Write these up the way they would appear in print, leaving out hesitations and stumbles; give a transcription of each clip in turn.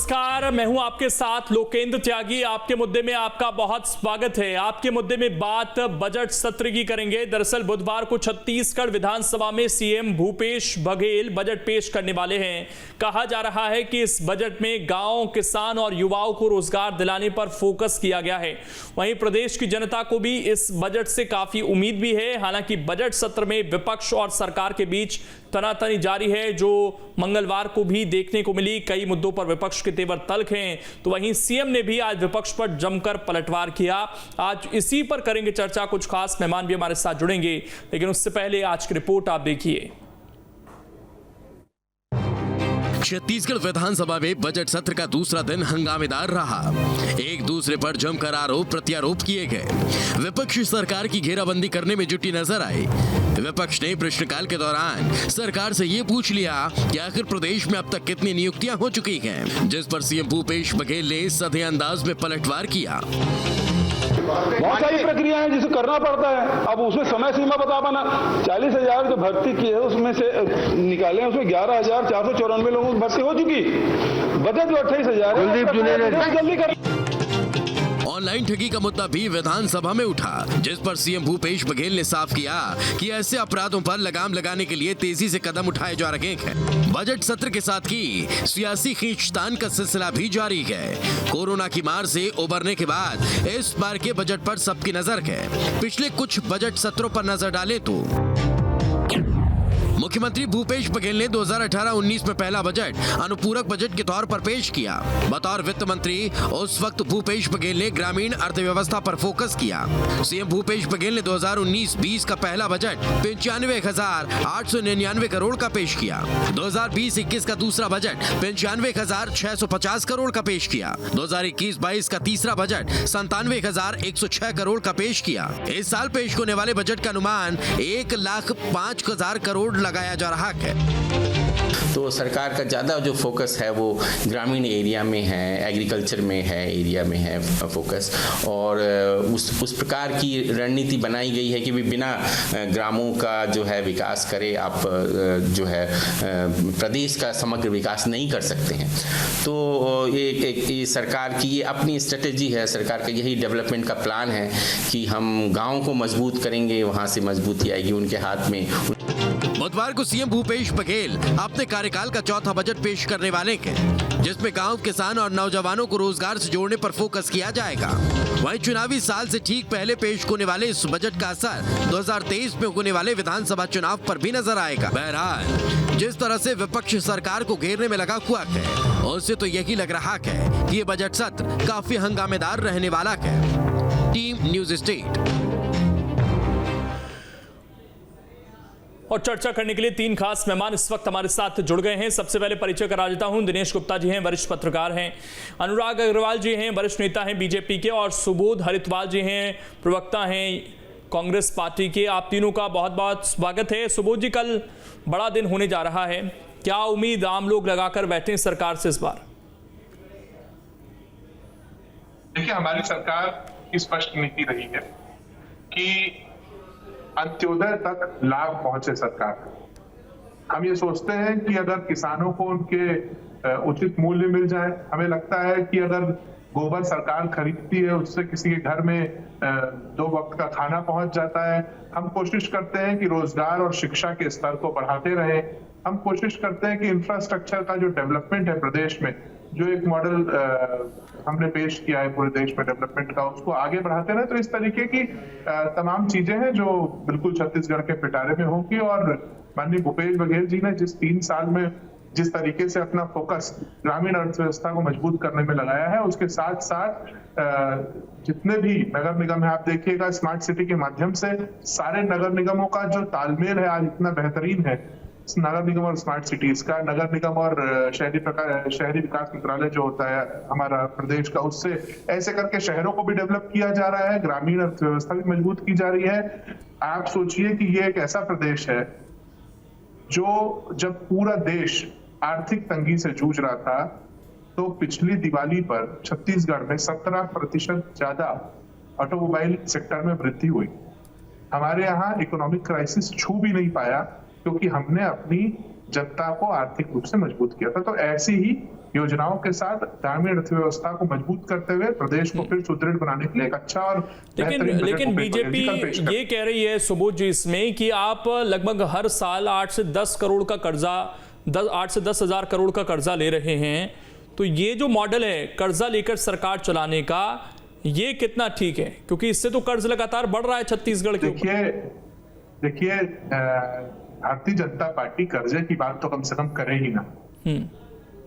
नमस्कार, मैं हूं आपके साथ लोकेंद्र त्यागी। आपके मुद्दे में आपका बहुत स्वागत है। आपके मुद्दे में बात बजट सत्र की करेंगे। दरअसल बुधवार को छत्तीसगढ़ विधानसभा में सीएम भूपेश बघेल बजट पेश करने वाले हैं। कहा जा रहा है कि इस बजट में गांव, किसान और युवाओं को रोजगार दिलाने पर फोकस किया गया है। वहीं प्रदेश की जनता को भी इस बजट से काफी उम्मीद भी है। हालांकि बजट सत्र में विपक्ष और सरकार के बीच तनातनी जारी है, जो मंगलवार को भी देखने को मिली। कई मुद्दों पर विपक्ष के तेवर तल्ख हैं, तो वहीं सीएम ने भी आज विपक्ष पर जमकर पलटवार किया। आज इसी पर करेंगे चर्चा। कुछ खास मेहमान भी हमारे साथ जुड़ेंगे, लेकिन उससे पहले आज की रिपोर्ट आप देखिए। छत्तीसगढ़ विधानसभा में बजट सत्र का दूसरा दिन हंगामेदार रहा। एक दूसरे पर जमकर आरोप प्रत्यारोप किए गए। विपक्ष सरकार की घेराबंदी करने में जुटी नजर आई। विपक्ष ने प्रश्नकाल के दौरान सरकार से ये पूछ लिया कि आखिर प्रदेश में अब तक कितनी नियुक्तियां हो चुकी हैं, जिस पर सीएम भूपेश बघेल ने सधे अंदाज में पलटवार किया। बहुत सारी प्रक्रिया है जिसे करना पड़ता है। अब उसमें समय सीमा बता पाना, 40,000 जो भर्ती की है उसमें से निकाले, उसमें 11,494 लोगों की भर्ती हो चुकी। बजट जो 28,000 है, जल्दी कर। ऑनलाइन ठगी का मुद्दा भी विधानसभा में उठा, जिस पर सीएम भूपेश बघेल ने साफ किया कि ऐसे अपराधों पर लगाम लगाने के लिए तेजी से कदम उठाए जा रहे हैं। बजट सत्र के साथ ही सियासी खींचतान का सिलसिला भी जारी है। कोरोना की मार से उबरने के बाद इस बार के बजट पर सबकी नजर है। पिछले कुछ बजट सत्रों पर नजर डालें तो मुख्यमंत्री भूपेश बघेल ने 2018-19 में पहला बजट अनुपूरक बजट के तौर पर पेश किया। बतौर वित्त मंत्री उस वक्त भूपेश बघेल ने ग्रामीण अर्थव्यवस्था पर फोकस किया। सीएम भूपेश बघेल ने 2019-20 का पहला बजट 95,899 करोड़ का पेश किया। 2020-21 का दूसरा बजट 95,650 करोड़ का पेश किया। 2021-22 का तीसरा बजट 97,106 करोड़ का पेश किया। इस साल पेश होने वाले बजट का अनुमान 1,05,000 करोड़ लगाया जा रहा है। तो सरकार का ज़्यादा जो फोकस है वो ग्रामीण एरिया में है, एग्रीकल्चर में है, एरिया में है फोकस। और उस प्रकार की रणनीति बनाई गई है कि भी बिना ग्रामों का जो है विकास करे आप जो है प्रदेश का समग्र विकास नहीं कर सकते हैं। तो ये सरकार की ये अपनी स्ट्रेटेजी है। सरकार का यही डेवलपमेंट का प्लान है कि हम गाँव को मजबूत करेंगे, वहाँ से मजबूती आएगी उनके हाथ में। बुधवार को सीएम भूपेश बघेल अपने कार्यकाल का चौथा बजट पेश करने वाले हैं, जिसमें गांव, किसान और नौजवानों को रोजगार से जोड़ने पर फोकस किया जाएगा। वहीं चुनावी साल से ठीक पहले पेश होने वाले इस बजट का असर 2023 में होने वाले विधानसभा चुनाव पर भी नजर आएगा। बहरहाल जिस तरह से विपक्ष सरकार को घेरने में लगा हुआ है, उससे तो यही लग रहा है कि ये बजट सत्र काफी हंगामेदार रहने वाला है। Team news state. और चर्चा करने के लिए तीन खास मेहमान इस वक्त हमारे साथ जुड़ गए हैं। सबसे पहले परिचय करा देता हूं। दिनेश गुप्ता जी हैं, वरिष्ठ पत्रकार हैं। अनुराग अग्रवाल जी हैं, वरिष्ठ नेता हैं बीजेपी के। और सुबोध हरितवाल जी हैं, प्रवक्ता हैं कांग्रेस पार्टी के। आप तीनों का बहुत बहुत स्वागत है। सुबोध जी, कल बड़ा दिन होने जा रहा है, क्या उम्मीद आम लोग लगाकर बैठे हैं सरकार से इस बार? देखिए, हमारी सरकार की स्पष्ट नीति रही है कि अंत्योदय तक लाभ पहुंचे सरकार को। हम ये सोचते हैं कि अगर किसानों को उनके उचित मूल्य मिल जाए, हमें लगता है कि अगर गोबर सरकार खरीदती है, उससे किसी के घर में 2 वक्त का खाना पहुंच जाता है। हम कोशिश करते हैं कि रोजगार और शिक्षा के स्तर को बढ़ाते रहें। हम कोशिश करते हैं कि इंफ्रास्ट्रक्चर का जो डेवलपमेंट है प्रदेश में, जो एक मॉडल हमने पेश किया है पूरे देश में डेवलपमेंट का, उसको आगे बढ़ाते रहे। तो इस तरीके की तमाम चीजें हैं जो बिल्कुल छत्तीसगढ़ के पिटारे में होंगी। और माननीय भूपेश बघेल जी ने जिस 3 साल में जिस तरीके से अपना फोकस ग्रामीण अर्थव्यवस्था को मजबूत करने में लगाया है, उसके साथ साथ जितने भी नगर निगम है, आप देखिएगा स्मार्ट सिटी के माध्यम से सारे नगर निगमों का जो तालमेल है आज इतना बेहतरीन है। नगर निगम और स्मार्ट सिटीज का, नगर निगम और शहरी विकास मंत्रालय जो होता है हमारा प्रदेश का, उससे ऐसे करके शहरों को भी डेवलप किया जा रहा है, ग्रामीण अर्थव्यवस्था भी मजबूत की जा रही है। आप सोचिए कि ये एक ऐसा प्रदेश है जो जब पूरा देश आर्थिक तंगी से जूझ रहा था, तो पिछली दिवाली पर छत्तीसगढ़ में 17% ज्यादा ऑटोमोबाइल सेक्टर में वृद्धि हुई। हमारे यहाँ इकोनॉमिक क्राइसिस छू भी नहीं पाया, क्योंकि हमने अपनी जनता को आर्थिक रूप से मजबूत किया था। तो ऐसी ही योजनाओं के साथ ग्रामीण अर्थव्यवस्था को मजबूत करते हुए प्रदेश को फिर सुदृढ़ बनाने के लिए एक अच्छा और लेकिन बीजेपी ये कह रही है सुबोध जी इसमें कि आप लगभग हर साल 8 से 10 करोड़ का कर्जा 8 से 10 हजार करोड़ का कर्जा ले रहे हैं, तो ये जो मॉडल है कर्जा लेकर सरकार चलाने का, ये कितना ठीक है? क्योंकि इससे तो कर्ज लगातार बढ़ रहा है छत्तीसगढ़ के। देखिए भारतीय जनता पार्टी कर्जे की बात तो कम से कम करे ही ना।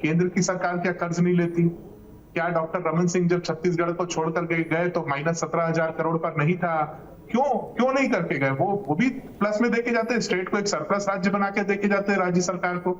केंद्र की सरकार क्या कर्ज नहीं लेती? क्या डॉक्टर रमन सिंह जब छत्तीसगढ़ को छोड़कर गए तो -17,000 करोड़ पर नहीं था? क्यों नहीं करके गए? वो भी प्लस में देके जाते, स्टेट को एक सरप्लस राज्य बना के देके जाते राज्य सरकार को।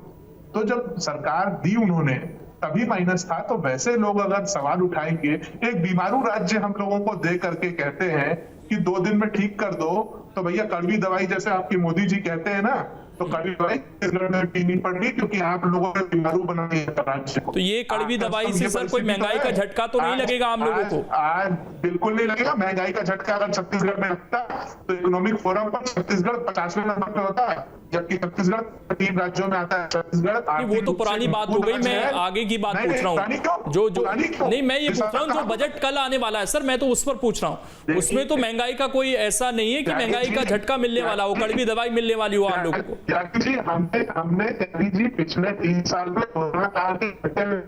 तो जब सरकार दी उन्होंने तभी माइनस था। तो वैसे लोग अगर सवाल उठाएंगे, एक बीमारू राज्य हम लोगों को दे करके कहते हैं कि 2 दिन में ठीक कर दो, तो भैया कड़वी दवाई जैसे आपकी मोदी जी कहते हैं ना, तो कड़वी दवाई छत्तीसगढ़ में पीनी पड़नी क्योंकि आप लोगों ने बीमारू बना दिया राज्य को। तो ये कड़वी दवाई से सर कोई महंगाई का झटका तो नहीं लगेगा आम लोगों को? आज बिल्कुल नहीं लगेगा महंगाई का झटका। अगर छत्तीसगढ़ में लगता तो इकोनॉमिक फोरम पर छत्तीसगढ़ 50वें नंबर पे होता है, जबकि छत्तीसगढ़ 3 राज्यों में आता है। छत्तीसगढ़ वो तो पुरानी बात हो गई, मैं आगे की बात पूछ रहा हूँ। जो नहीं, मैं ये पूछ रहा हूँ जो बजट कल आने वाला है सर, मैं तो उस पर पूछ रहा हूँ। उसमें तो महंगाई का कोई ऐसा नहीं है कि महंगाई का झटका मिलने वाला हो, कड़वी दवाई मिलने वाली हो आम लोगों को। हमने जी पिछले 3 साल में कोरोना काल के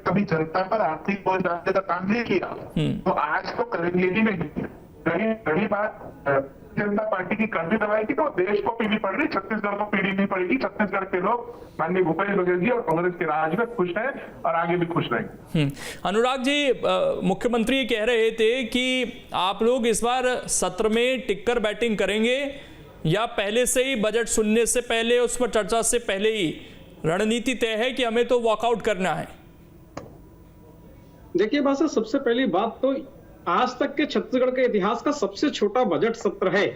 कभी जनता पर आर्थिक बोझ डालने का काम नहीं किया, तो आज तो करेंगे ही नहीं। रही बात जनता पार्टी की कड़वी दवाई की, तो देश को पीनी पड़ रही, छत्तीसगढ़ को पीनी नहीं पड़ेगी। छत्तीसगढ़ के लोग माननीय भूपेश बघेल जी और कांग्रेस के राज में खुश हैं और आगे भी खुश रहेंगे। अनुराग जी, मुख्यमंत्री कह रहे थे कि आप लोग इस बार सत्र में टिककर बैटिंग करेंगे या पहले से ही बजट सुनने से पहले, उस पर चर्चा से पहले ही रणनीति तय है कि हमें तो वॉकआउट करना है? देखिए भाषा, सबसे पहली बात तो आज तक के छत्तीसगढ़ के इतिहास का सबसे छोटा बजट सत्र है,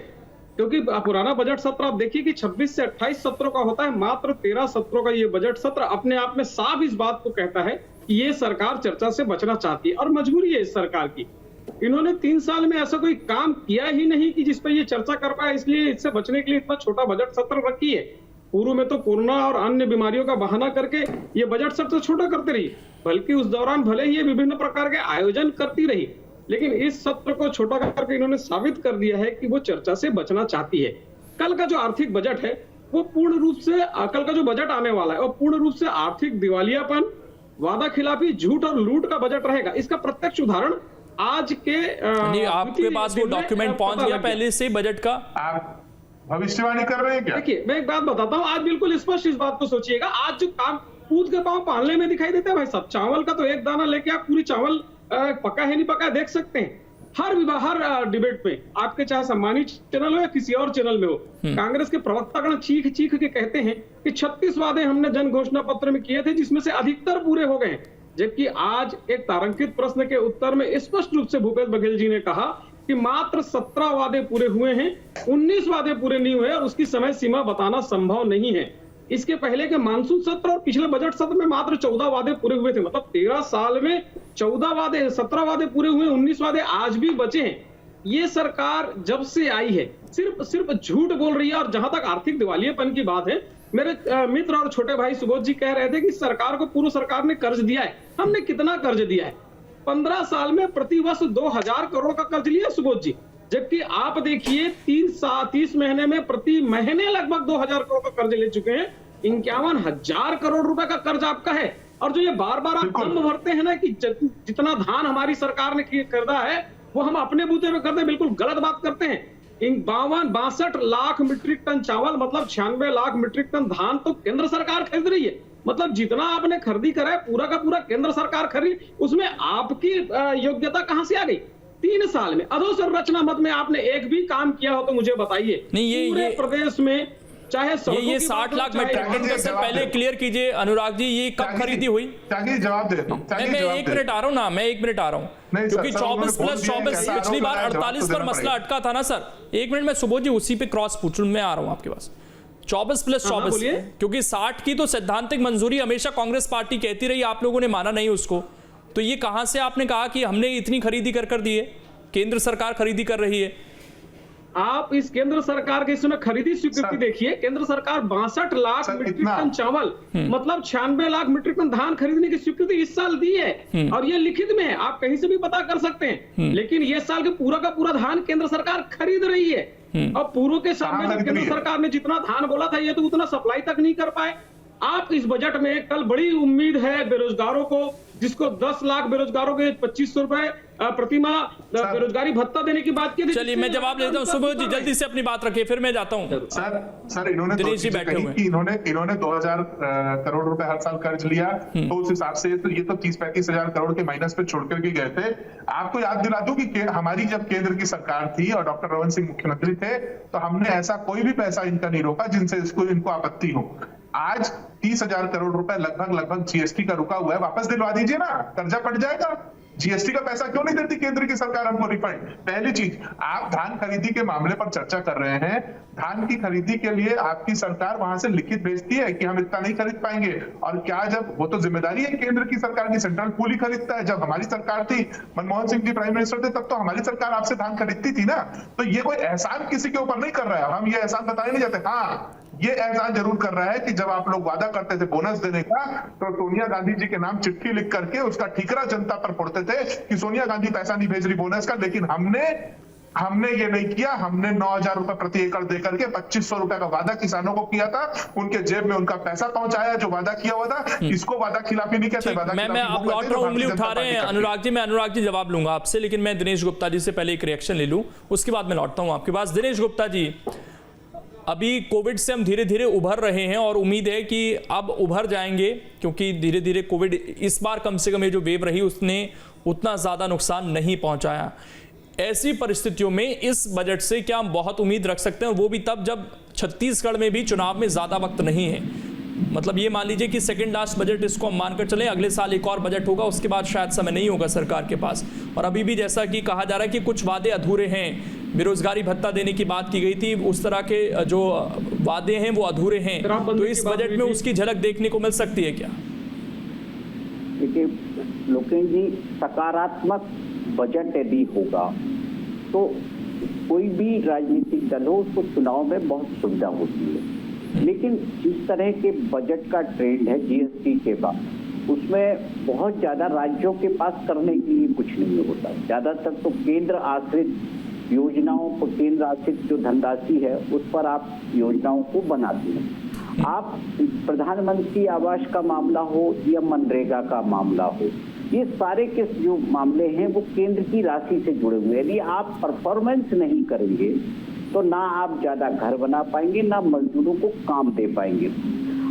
क्योंकि पुराना बजट सत्र आप देखिए कि 26 से 28 सत्रों का होता है, मात्र 13 सत्रों का ये बजट सत्र अपने आप में साफ इस बात को कहता है कि ये सरकार चर्चा से बचना चाहती है और मजबूरी है इस सरकार की। इन्होंने 3 साल में ऐसा कोई काम किया ही नहीं कि जिस पर ये चर्चा कर पाए, इसलिए इससे बचने के लिए इतना छोटा बजट सत्र रखी है। पूर्व में तो कोरोना और अन्य बीमारियों का बहाना करके ये बजट सत्र छोटा करते रही, बल्कि उस दौरान भले ही ये विभिन्न प्रकार के आयोजन करती रही, लेकिन इस सत्र को छोटा करके इन्होंने साबित कर दिया है कि वो चर्चा से बचना चाहती है। कल का जो आर्थिक बजट है वो पूर्ण रूप से, कल का जो बजट आने वाला है वो पूर्ण रूप से आर्थिक दिवालियापन, वादा खिलाफी, झूठ और लूट का बजट रहेगा। इसका प्रत्यक्ष उदाहरण आज के नहीं, आपके पास वो डॉक्यूमेंट पहुंच गया पहले से बजट का? आप भविष्यवाणी कर रहे हैं क्या? देखिए मैं एक बात बताता हूँ, आज बिल्कुल स्पष्ट इस बात को सोचिएगा। आज जो काम कूद के पांव पालने में दिखाई देता है भाई साहब, चावल का तो एक दाना लेके आप पूरी चावल पका है नहीं पका देख सकते हैं। हर डिबेट में आपके चाहे सम्मानित चैनल हो या किसी और चैनल में हो, कांग्रेस के प्रवक्तागण चीख चीख के कहते हैं कि 36 वादे हमने जन घोषणा पत्र में किए थे जिसमें से अधिकतर पूरे हो गए। जबकि आज एक तारांकित प्रश्न के उत्तर में स्पष्ट रूप से भूपेश बघेल जी ने कहा कि मात्र 17 वादे पूरे हुए हैं, 19 वादे पूरे नहीं हुए और उसकी समय सीमा बताना संभव नहीं है। इसके पहले के मानसून सत्र और पिछले बजट सत्र में मात्र 14 वादे पूरे हुए थे। मतलब 13 साल में 14 वादे, 17 वादे पूरे हुए, 19 वादे आज भी बचे हैं। ये सरकार जब से आई है सिर्फ झूठ बोल रही है। और जहां तक आर्थिक दिवालियेपन की बात है, मेरे मित्र और छोटे भाई सुबोध जी कह रहे थे कि सरकार को पूर्व सरकार ने कर्ज दिया है। हमने कितना कर्ज दिया है? 15 साल में प्रति वर्ष 2000 करोड़ का कर्ज लिया सुबोध जी, जबकि आप देखिए 30 महीने में प्रति महीने लगभग 2000 करोड़ का कर्ज ले चुके हैं। 51,000 करोड़ रुपए का कर्ज आपका है। और जो ये बार बार आप दम भरते हैं ना कि जितना धान हमारी सरकार ने खरीदा है वो हम अपने बूते में करते हैं, बिल्कुल गलत बात करते हैं। 62 लाख मीट्रिक टन चावल, मतलब 96 लाख मीट्रिक टन धान तो केंद्र सरकार खरीद रही है। मतलब जितना आपने खरीदी करा है पूरा का पूरा केंद्र सरकार खरीद, उसमें आपकी योग्यता कहां से आ गई? 3 साल में अधोसंरचना मद में आपने एक भी काम किया हो तो मुझे बताइए। पूरे प्रदेश में चाहे ये 60 लाख मीट्रिक टन का सर पहले क्लियर कीजिए अनुराग जी, ये कब खरीदी हुई? जवाब दे दो। मैं 1 मिनट आ रहा हूँ ना, मैं 1 मिनट आ रहा हूँ, क्योंकि 24 + 24 पिछली बार 48 पर मसला अटका था ना सर। 1 मिनट में सुबोध जी उसी पे क्रॉस पूछूं, मैं आ रहा हूँ आपके पास। 24 + 24, क्योंकि 60 की तो सैद्धांतिक मंजूरी हमेशा कांग्रेस पार्टी कहती रही, आप लोगों ने माना नहीं उसको। तो ये कहां से आपने कहा कि हमने इतनी खरीदी कर दी है, केंद्र सरकार खरीदी कर रही है? आप इस केंद्र सरकार के इसमें खरीदी स्वीकृति देखिए, केंद्र सरकार 62 लाख मीट्रिक टन चावल मतलब 96 लाख मीट्रिक टन धान खरीदने की स्वीकृति इस साल दी है और ये लिखित में है, आप कहीं से भी पता कर सकते हैं। लेकिन ये साल के पूरा का पूरा धान केंद्र सरकार खरीद रही है और पूर्व के सामने जो केंद्र सरकार ने जितना धान बोला था ये तो उतना सप्लाई तक नहीं कर पाए। आप इस बजट में कल बड़ी उम्मीद है बेरोजगारों को, जिसको 10 लाख बेरोजगारों के 2500 रुपए प्रतिमाह बेरोजगारी भत्ता देने की बात की थी। चलिए मैं जवाब लेता हूं। सुबोध जी जल्दी से अपनी बात रखिए, फिर मैं जाता हूं। सर इन्होंने दिनेश जी बैठे हुए, इन्होंने 2000 करोड़ रुपए हर साल कर्ज लिया, तो उस हिसाब से ये तो 30-35 हजार करोड़ के माइनस पे छोड़ करके गए थे। आपको याद दिला दूं कि हमारी जब केंद्र की सरकार थी और डॉक्टर रमन सिंह मुख्यमंत्री थे तो हमने ऐसा कोई भी पैसा इनका नहीं रोका जिनसे इनको आपत्ति हो। आज 30,000 करोड़ रुपए लगभग जीएसटी का रुका हुआ है, वापस दिलवा दीजिए ना, कर्जा पड़ जाएगा। जीएसटी का पैसा क्यों नहीं देती केंद्र की सरकार हमको रिफंड? पहली चीज, आप धान खरीदी के मामले पर चर्चा कर रहे हैं। धान की खरीदी के लिए आपकी सरकार वहां से लिखित भेजती है कि हम इतना नहीं खरीद पाएंगे, और क्या जब वो तो जिम्मेदारी है केंद्र की सरकार की, सेंट्रल पूल ही खरीदता है। जब हमारी सरकार थी, मनमोहन सिंह जी प्राइम मिनिस्टर थे, तब तो हमारी सरकार आपसे धान खरीदती थी ना। तो ये कोई एहसान किसी के ऊपर नहीं कर रहा है, हम ये एहसान बताने नहीं जाते। हाँ, ये एहसान जरूर कर रहा है कि जब आप लोग वादा करते थे बोनस देने का, तो सोनिया गांधी जी के नाम चिट्ठी लिख करके उसका ठीकरा जनता पर फोड़ते थे कि सोनिया गांधी पैसा नहीं भेज रही बोनस का। लेकिन हमने ये नहीं किया। हमने 9,000 रुपए प्रति एकड़ देकर के 2500 रुपए का वादा किसानों को किया था, उनके जेब में उनका पैसा पहुंचाया जो वादा किया हुआ था। इसको वादा खिलाफी नहीं कहते। मैं आप लौट रहा हूं, उंगली उठा रहे हैं अनुराग जी। मैं अनुराग जी जवाब लूंगा आपसे, लेकिन मैं दिनेश गुप्ता जी से पहले एक रिएक्शन ले लूं, उसके बाद मैं लौटता हूं आपके पास। दिनेश गुप्ता जी, अभी कोविड से हम धीरे धीरे उभर रहे हैं और उम्मीद है कि अब उभर जाएंगे, क्योंकि धीरे धीरे कोविड इस बार कम से कम ये जो वेव रही उसने उतना ज़्यादा नुकसान नहीं पहुंचाया। ऐसी परिस्थितियों में इस बजट से क्या हम बहुत उम्मीद रख सकते हैं, वो भी तब जब छत्तीसगढ़ में भी चुनाव में ज़्यादा वक्त नहीं है? मतलब ये मान लीजिए कि सेकंड लास्ट बजट इसको हम मानकर चलें, अगले साल एक और बजट होगा, उसके बाद शायद समय नहीं होगा सरकार के पास। और अभी भी जैसा कि कहा जा रहा है कि कुछ वादे अधूरे हैं, बेरोजगारी भत्ता देने की बात की गई थी, उस तरह के जो वादे हैं वो अधूरे हैं। तो इस बजट में उसकी झलक देखने को मिल सकती है क्या? देखिए लोकेश जी, सकारात्मक बजट यदि होगा तो कोई भी राजनीतिक दल हो उसको चुनाव में बहुत सुविधा होती है। लेकिन जिस तरह के बजट का ट्रेंड है जीएसटी के बाद, उसमें बहुत ज्यादा राज्यों के पास करने के लिए कुछ नहीं होता। ज्यादातर तो केंद्र आश्रित योजनाओं पर, केंद्र आश्रित जो धनराशि है उस पर आप योजनाओं को बनाते हैं। आप प्रधानमंत्री आवास का मामला हो या मनरेगा का मामला हो, ये सारे के जो मामले हैं वो केंद्र की राशि से जुड़े हुए हैं। यदि आप परफॉर्मेंस नहीं करेंगे तो ना आप ज्यादा घर बना पाएंगे, ना मजदूरों को काम दे पाएंगे।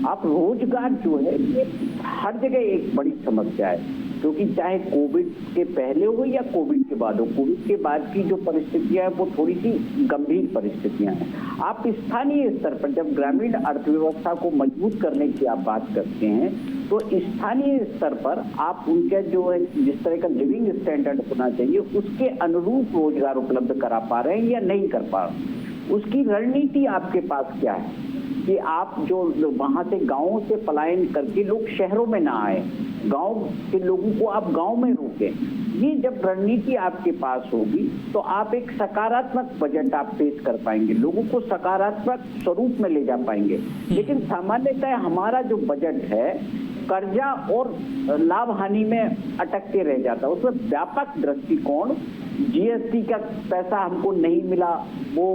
आप रोजगार जो है ये हर जगह एक बड़ी समस्या है, क्योंकि चाहे कोविड के पहले हो या कोविड के बाद हो, कोविड के बाद की जो परिस्थितियां हैं वो थोड़ी सी गंभीर परिस्थितियां हैं। आप स्थानीय स्तर पर जब ग्रामीण अर्थव्यवस्था को मजबूत करने की आप बात करते हैं तो स्थानीय स्तर पर आप उनके जो है जिस तरह का लिविंग स्टैंडर्ड होना चाहिए उसके अनुरूप रोजगार उपलब्ध करा पा रहे हैं या नहीं कर पा रहे हैं। उसकी रणनीति आपके पास क्या है कि आप जो वहां से गांवों से पलायन करके लोग शहरों में ना आए, गांव के लोगों को आप गांव में रोकें। ये जब रणनीति आपके पास होगी तो आप एक सकारात्मक बजट आप पेश कर पाएंगे, लोगों को सकारात्मक स्वरूप में ले जा पाएंगे। लेकिन सामान्यतः हमारा जो बजट है कर्जा और लाभ हानि में अटकते रह जाता है। उसमें व्यापक दृष्टिकोण, जीएसटी का पैसा हमको नहीं मिला वो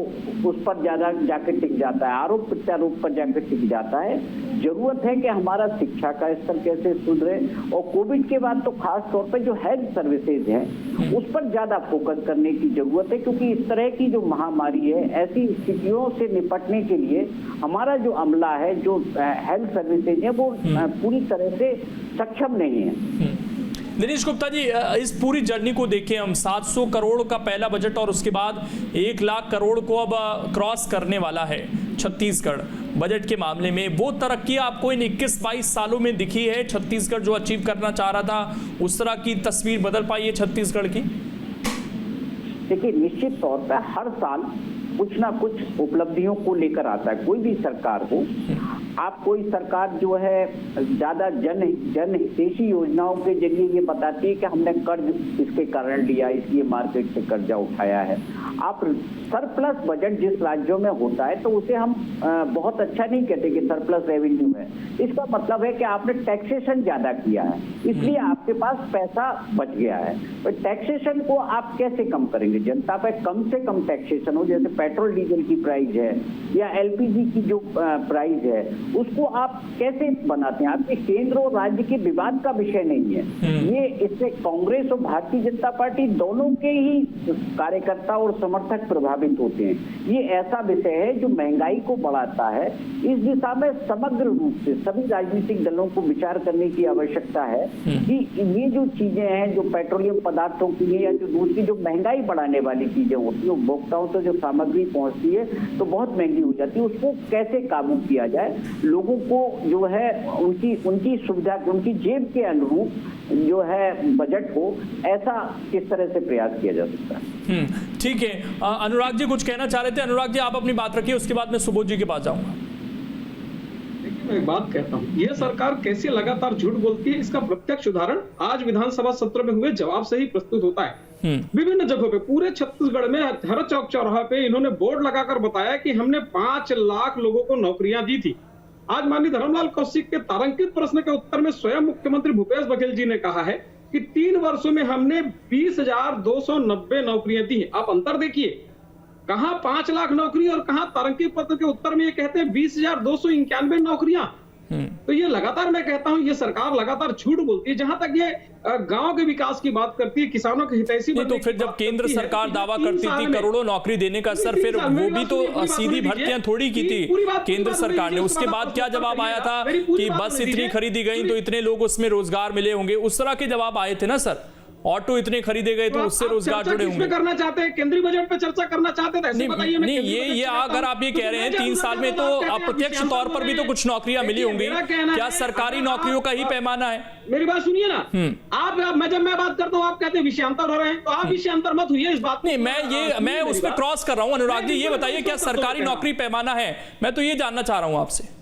उस पर ज्यादा जाके टिक जाता है, आरोप प्रत्यारोप पर जाकर टिक जाता है। जरूरत है कि हमारा शिक्षा का स्तर कैसे सुधरे, और कोविड के बाद तो खास तौर पर जो हेल्थ सर्विसेज हैं उस पर ज्यादा फोकस करने की जरूरत है, क्योंकि इस तरह की जो महामारी है ऐसी स्थितियों से निपटने के लिए हमारा जो अमला है, जो हेल्थ सर्विसेज है वो पूरी तरह से सक्षम नहीं है। दिनेश गुप्ता जी, इस पूरी जर्नी को देखें हम, 700 करोड़ का पहला बजट और उसके बाद 1 लाख करोड़ को अब क्रॉस करने वाला है छत्तीसगढ़ बजट के मामले में। वो तरक्की आपको इन 21-22 सालों में दिखी है? छत्तीसगढ़ जो अचीव करना चाह रहा था उस तरह की तस्वीर बदल पाई है छत्तीसगढ़ की? देखिए निश्चित तौर पर हर साल कुछ ना कुछ उपलब्धियों को लेकर आता है, कोई भी सरकार हो। आप कोई सरकार जो है ज्यादा जनहितैषी योजनाओं के जरिए ये बताती है कि हमने कर्ज इसके कारण लिया, इसलिए मार्केट से कर्जा उठाया है। आप सरप्लस बजट जिस राज्यों में होता है तो उसे हम बहुत अच्छा नहीं कहते कि सरप्लस रेवेन्यू है। इसका मतलब है कि आपने टैक्सेशन ज्यादा किया है, इसलिए आपके पास पैसा बच गया है। तो टैक्सेशन को आप कैसे कम करेंगे? जनता पे कम से कम टैक्सेशन हो, जैसे पेट्रोल डीजल की प्राइस है या एलपीजी की जो प्राइस है, उसको आप कैसे बनाते हैं? आपके केंद्र और राज्य के विवाद का विषय नहीं है ये। इससे कांग्रेस और भारतीय जनता पार्टी दोनों के ही कार्यकर्ता और समर्थक प्रभावित होते हैं। ये ऐसा विषय है जो महंगाई को बढ़ाता है। इस दिशा में समग्र रूप से सभी राजनीतिक दलों को विचार करने की आवश्यकता है कि ये जो चीजें हैं, जो पेट्रोलियम पदार्थों की है या जो दूसरी जो महंगाई बढ़ाने वाली चीजें होती है, उपभोक्ताओं तक जो सामग्री पहुंचती है तो बहुत महंगी हो जाती है, उसको कैसे काबू किया जाए? लोगों को जो है उनकी सुविधा, उनकी जेब के अनुरूप जो है बजट हो, ऐसा किस तरह से प्रयास किया जा सकता है? ठीक है, अनुराग जी कुछ कहना चाह रहे थे। अनुराग जी आप अपनी बात रखिए, उसके बाद मैं सुबोध जी के पास जाऊंगा। देखिए मैं एक बात कहता हूं, ये सरकार कैसे लगातार झूठ बोलती है, इसका प्रत्यक्ष उदाहरण आज विधानसभा सत्र में हुए जवाब से ही प्रस्तुत होता है। विभिन्न जगहों पे, पूरे छत्तीसगढ़ में हर चौक चौराहा पे इन्होंने बोर्ड लगाकर बताया कि हमने 5 लाख लोगों को नौकरियां दी थी। आज माननीय धर्मलाल कौशिक के तारांकित प्रश्न के उत्तर में स्वयं मुख्यमंत्री भूपेश बघेल जी ने कहा है कि 3 वर्षों में हमने 20,290 नौकरियां दी हैं। आप अंतर देखिए, कहां 5 लाख नौकरी और कहां तारांकित प्रश्न के उत्तर में ये कहते हैं 20,291 नौकरियां। तो ये लगातार, मैं कहता हूं, ये सरकार लगातार झूठ बोलती है। जहां तक ये गांव के विकास की बात करती है, किसानों के हितैषी, तो फिर जब केंद्र सरकार दावा करती थी करोड़ों नौकरी देने का, सर फिर वो भी तो सीधी भर्तियां थोड़ी की थी केंद्र सरकार ने। उसके बाद क्या जवाब आया था कि बस इतनी खरीदी गई तो इतने लोग उसमें रोजगार मिले होंगे, उस तरह के जवाब आए थे ना सर। ऑटो इतने खरीदे गए तो उससे रोजगार जुड़े होंगे। करना चाहते हैं केंद्रीय बजट पे चर्चा करना चाहते थे, नहीं ये अगर आप ये कह रहे हैं 3 साल में तो अप्रत्यक्ष तौर पर भी तो कुछ नौकरियां मिली होंगी, क्या सरकारी नौकरियों का ही पैमाना है? मेरी बात सुनिए ना, आप जब मैं बात करता हूँ आप कहते हैं विषयांतर हो रहे हैं, तो आप विषयांतर मत हुई इस बात। नहीं, मैं उस पर क्रॉस कर रहा हूँ। अनुराग जी ये बताइए, क्या सरकारी नौकरी पैमाना है? मैं तो ये जानना चाह रहा हूँ आपसे।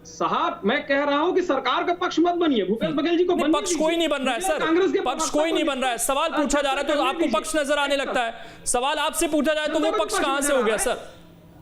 साहब मैं कह रहा हूं कि सरकार का पक्ष मत बनिए, भूपेश बघेल जी को पक्ष कोई नहीं बन रहा है सर, कांग्रेस के पक्ष कोई नहीं बन रहा है। सवाल पूछा जा रहा है तो आपको पक्ष नजर आने लगता है। सवाल आपसे पूछा जाए तो वो पक्ष कहां से हो गया सर?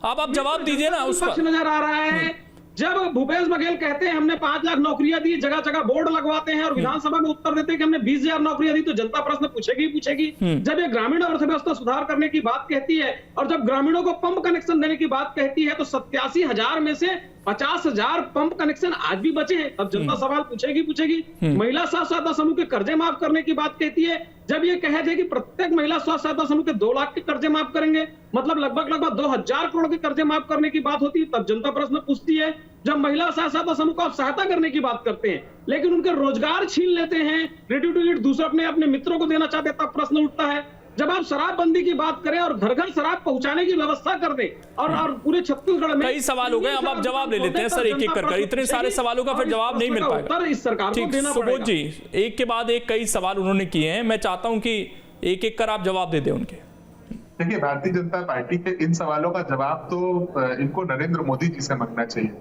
आप जवाब दीजिए ना उस पर। नजर आ रहा है जब भूपेश बघेल कहते हैं हमने 5 लाख नौकरियां दी, जगह जगह बोर्ड लगवाते हैं और विधानसभा में उत्तर देते हैं कि हमने 20,000 नौकरियां दी, तो जनता प्रश्न पूछेगी। जब ये ग्रामीण अर्थव्यवस्था सुधार करने की बात कहती है और जब ग्रामीणों को पंप कनेक्शन देने की बात कहती है, तो 87,000 में से 50,000 पंप कनेक्शन आज भी बचे हैं। अब जनता सवाल पूछेगी। महिला स्वास्थ्य सहायता समूह के कर्जे माफ करने की बात कहती है, जब ये कहे थे कि प्रत्येक महिला स्वास्थ्य सहायता समूह के 2 लाख के कर्जे माफ करेंगे, मतलब लगभग 2,000 करोड़ के कर्जे माफ करने की बात होती है, तब जनता प्रश्न पूछती है। जब महिला सहायता समूह को आप सहायता करने की बात करते हैं लेकिन उनके रोजगार छीन लेते हैं, रेडी टू ईट दूसरे अपने मित्रों को देना चाहते हैं, तब प्रश्न उठता है। जब आप शराबबंदी की बात करें और घर घर शराब पहुंचाने की व्यवस्था कर दें और पूरे छत्तीसगढ़ में कई सवाल हो गए, अब आप जवाब ले लेते हैं सर एक एक कर। इतने सारे सवालों का फिर जवाब नहीं मिल पाएगा। इस सरकार को देना पड़ेगा। सुबोध जी एक के बाद एक कई सवाल उन्होंने किए हैं, मैं चाहता हूं कि एक एक कर आप जवाब दे दें उनके। देखिए, भारतीय जनता पार्टी के इन सवालों का जवाब तो इनको नरेंद्र मोदी जी से मांगना चाहिए।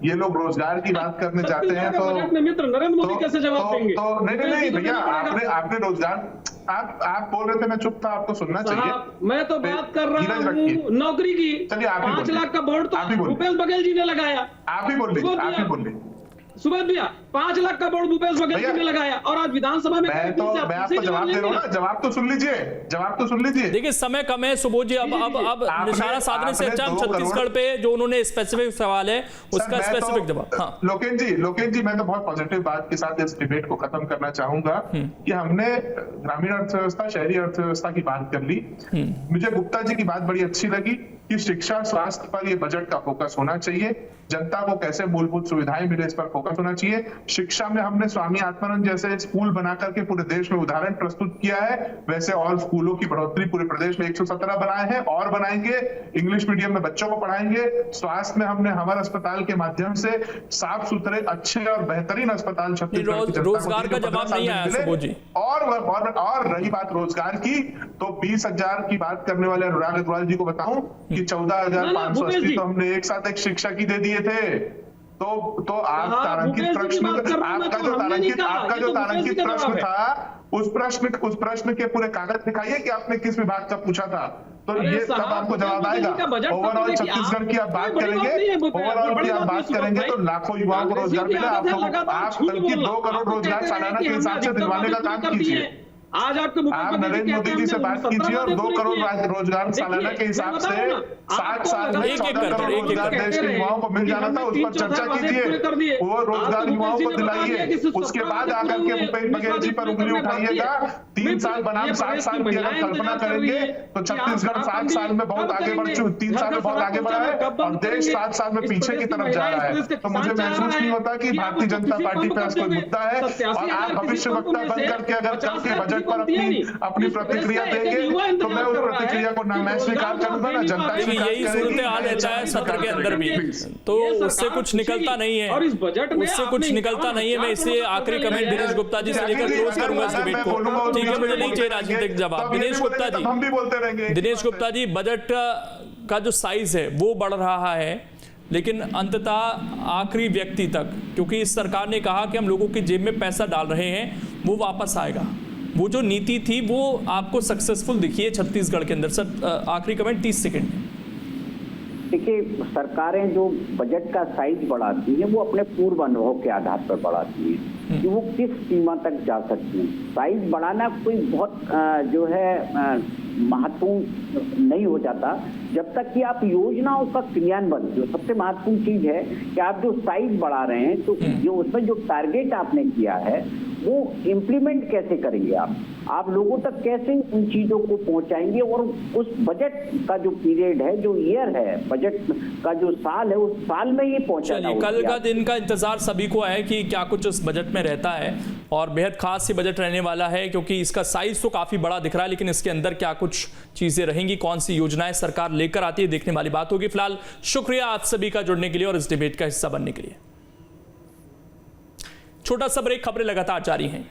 ये लोग रोजगार की बात करने जाते हैं तो मित्र नरेंद्र मोदी कैसे जवाब देंगे? तो नहीं भैया, आपने रोजगार आप बोल रहे थे, मैं चुप था, आपको सुनना चाहिए। मैं तो बात कर रहा हूँ नौकरी की। चलिए 5 लाख का बोर्ड तो भूपेश बघेल जी ने लगाया। आप ही बोल लीजिए। सुबोध भैया 5 लाख का बोर्ड भूपेश बघेल जी ने लगाया और आज विधानसभा में मैं आपको जवाब दे रहा हूँ ना, जवाब तो सुन लीजिए। देखिए समय कम है सुबोध जी, अब निशाना साधने से अच्छा छत्तीसगढ़ पे जो उन्होंने स्पेसिफिक सवाल है उसका स्पेसिफिक जवाब। हाँ लोकेश जी मैं तो बहुत पॉजिटिव बात के साथ इस डिबेट को खत्म करना चाहूंगा कि हमने ग्रामीण अर्थव्यवस्था, शहरी अर्थव्यवस्था की बात कर ली। मुझे गुप्ता जी की बात बड़ी अच्छी लगी कि शिक्षा, स्वास्थ्य पर ये बजट का फोकस होना चाहिए। जनता को कैसे मूलभूत सुविधाएं मिले इस पर फोकस होना चाहिए। शिक्षा में हमने स्वामी आत्मानंद जैसे स्कूल बना करके पूरे देश में उदाहरण प्रस्तुत किया है, वैसे और स्कूलों की बढ़ोतरी पूरे प्रदेश में 117 बनाए हैं और बनाएंगे। इंग्लिश मीडियम में बच्चों को पढ़ाएंगे। स्वास्थ्य में हमने हमारे अस्पताल के माध्यम से साफ सुथरे, अच्छे और बेहतरीन अस्पताल रोजगार का जवाब नहीं आया सुबोध जी। और रही बात रोजगार की, तो 20,000 की बात करने वाले अनुराग अग्रवाल जी को बताऊं कि 14,580 तो हमने एक साथ एक शिक्षा की दे दिए थे। तो आप तारांकित प्रश्न, आपका जो तारांकित प्रश्न था, उस प्रश्न के पूरे कागज दिखाइए कि आपने किस विभाग का पूछा था, तो ये तब आपको जवाब आएगा। ओवरऑल छत्तीसगढ़ की आप बात करेंगे, ओवरऑल की आप बात करेंगे तो लाखों युवाओं को रोजगार मिला। आप बल्कि 2 करोड़ रोजगार सालाना के हिसाब से दिलवाने का काम कीजिए। आज आपके आप नरेंद्र मोदी जी से बात कीजिए और 2 करोड़ रोजगार सालाना के हिसाब से 60 साल में 14 करोड़ रोजगार देश के युवाओं को मिल जाना था, उस पर चर्चा कीजिए, वो रोजगार युवाओं को दिलाइए। उसके बाद आकर के भूपेश बघेल जी पर उंगली उठाइएगा। 3 साल बनाम 7 साल की अगर कल्पना करेंगे तो छत्तीसगढ़ 7 साल में बहुत आगे बढ़ चुका, 3 साल में बहुत आगे बढ़ा है और देश 7 साल में पीछे की तरफ जा रहा है। तो मुझे महसूस नहीं होता कि भारतीय जनता पार्टी पे कोई मुद्दा है और आप भविष्य वक्ता बन करके अगर कल के बजट पर अपनी प्रतिक्रिया देंगे तो मैं उस प्रतिक्रिया को ना मैं स्वीकार करूंगा ना जनता स्वीकार यही सूरत हाल रहता है सत्र के अंदर भी, तो उससे कुछ निकलता नहीं है, उससे कुछ निकलता नहीं है। मैं इसलिए आखिरी कमेंट दिनेश गुप्ता जी से लेकर क्लोज करूंगा इस डिबेट को। ठीक है, मुझे नहीं चाहिए राजनीतिक जवाब। दिनेश गुप्ता जी, हम भी बोलते रहेंगे। दिनेश गुप्ता जी, बजट का जो साइज है वो बढ़ रहा है, लेकिन अंततः आखिरी व्यक्ति तक, क्योंकि इस सरकार ने कहा कि हम लोगों की जेब में पैसा डाल रहे हैं, वो वापस आएगा। वो जो नीति थी वो आपको सक्सेसफुल दिखी है छत्तीसगढ़ के अंदर। सर आखिरी कमेंट 30 सेकंड में। देखिए, सरकारें जो बजट का साइज बढ़ाती हैं वो अपने पूर्व अनुभव के आधार पर बढ़ाती हैं कि वो किस सीमा तक जा सकती हैं। साइज बढ़ाना कोई बहुत जो है महत्वपूर्ण नहीं हो जाता जब तक कि आप योजनाओं का क्रियान्वयन, जो सबसे महत्वपूर्ण चीज है कि आप जो साइज बढ़ा रहे हैं तो जो उसमें जो टारगेट आपने किया है वो इम्प्लीमेंट कैसे करेंगे आप लोगों तक कैसे उन चीजों को पहुंचाएंगे और उस बजट का जो पीरियड है, जो ईयर है, बजट का जो साल है, उस साल में ही पहुंचाना। कल का दिन का इंतजार सभी को है कि क्या कुछ उस बजट में रहता है, और बेहद खास से बजट रहने वाला है क्योंकि इसका साइज तो काफी बड़ा दिख रहा है, लेकिन इसके अंदर क्या कुछ चीजें रहेंगी, कौन सी योजनाएं सरकार लेकर आती है, देखने वाली बात होगी। फिलहाल शुक्रिया आप सभी का जुड़ने के लिए और इस डिबेट का हिस्सा बनने के लिए। छोटा सा ब्रेक, खबरें लगातार जारी हैं।